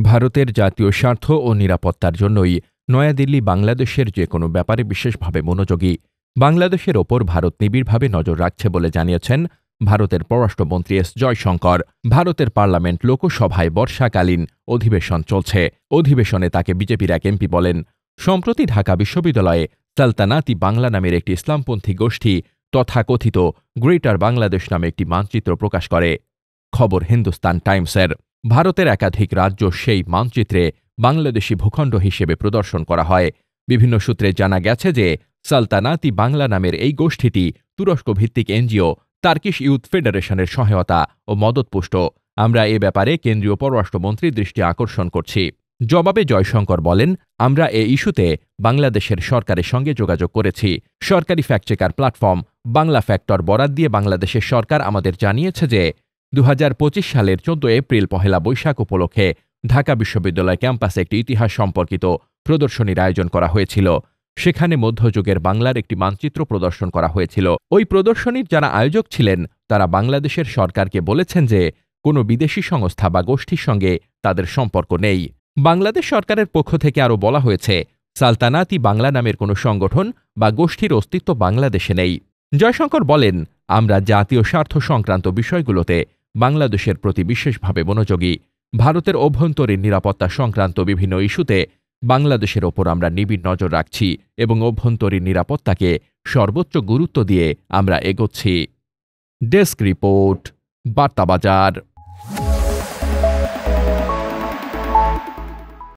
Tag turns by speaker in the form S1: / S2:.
S1: ভারতের জাতীয় স্বার্থ ও নিরাপত্তার জন্যই নয়াদিল্লি বাংলাদেশের যে কোনো ব্যাপারে বিশেষভাবে মনোযোগী। বাংলাদেশের ওপর ভারত নিবিড়ভাবে নজর রাখছে বলে জানিয়েছেন ভারতের পররাষ্ট্রমন্ত্রী এস জয়শঙ্কর। ভারতের পার্লামেন্ট লোকসভায় বর্ষাকালীন অধিবেশন চলছে। অধিবেশনে তাকে বিজেপির এক এমপি বলেন, সম্প্রতি ঢাকা বিশ্ববিদ্যালয়ে সালতানাতি বাংলা নামের একটি ইসলামপন্থী গোষ্ঠী তথাকথিত গ্রেটার বাংলাদেশ নামে একটি মানচিত্র প্রকাশ করে। খবর হিন্দুস্তান টাইমসের। ভারতের একাধিক রাজ্য সেই মানচিত্রে বাংলাদেশি ভূখণ্ড হিসেবে প্রদর্শন করা হয়। বিভিন্ন সূত্রে জানা গেছে যে সালতানাতি বাংলা নামের এই গোষ্ঠীটি তুরস্ক ভিত্তিক এনজিও তার্কিশ ইউথ ফেডারেশনের সহায়তা ও মদতপুষ্ট। আমরা এ ব্যাপারে কেন্দ্রীয় পররাষ্ট্রমন্ত্রীর দৃষ্টি আকর্ষণ করছি। জবাবে জয়শঙ্কর বলেন, আমরা এ ইস্যুতে বাংলাদেশের সরকারের সঙ্গে যোগাযোগ করেছি। সরকারি ফ্যাক্ট-চেকার প্ল্যাটফর্ম বাংলা ফ্যাক্টর বরাত দিয়ে বাংলাদেশের সরকার আমাদের জানিয়েছে যে ২০২৫ সালের ১৪ এপ্রিল পহেলা বৈশাখ উপলক্ষে ঢাকা বিশ্ববিদ্যালয় ক্যাম্পাসে একটি ইতিহাস সম্পর্কিত প্রদর্শনীর আয়োজন করা হয়েছিল। সেখানে মধ্যযুগের বাংলার একটি মানচিত্র প্রদর্শন করা হয়েছিল। ওই প্রদর্শনীর যারা আয়োজক ছিলেন তারা বাংলাদেশের সরকারকে বলেছেন যে কোনো বিদেশি সংস্থা বা গোষ্ঠীর সঙ্গে তাদের সম্পর্ক নেই। বাংলাদেশ সরকারের পক্ষ থেকে আরও বলা হয়েছে, সালতানাতি বাংলা নামের কোনো সংগঠন বা গোষ্ঠীর অস্তিত্ব বাংলাদেশে নেই। জয়শঙ্কর বলেন, আমরা জাতীয় স্বার্থ সংক্রান্ত বিষয়গুলোতে বাংলাদেশের প্রতি বিশেষভাবে মনোযোগী। ভারতের অভ্যন্তরীণ নিরাপত্তা সংক্রান্ত বিভিন্ন ইস্যুতে বাংলাদেশের ওপর আমরা নিবিড় নজর রাখছি এবং অভ্যন্তরীণ নিরাপত্তাকে সর্বোচ্চ গুরুত্ব দিয়ে আমরা এগোচ্ছি। Desk report, বার্তাবাজার।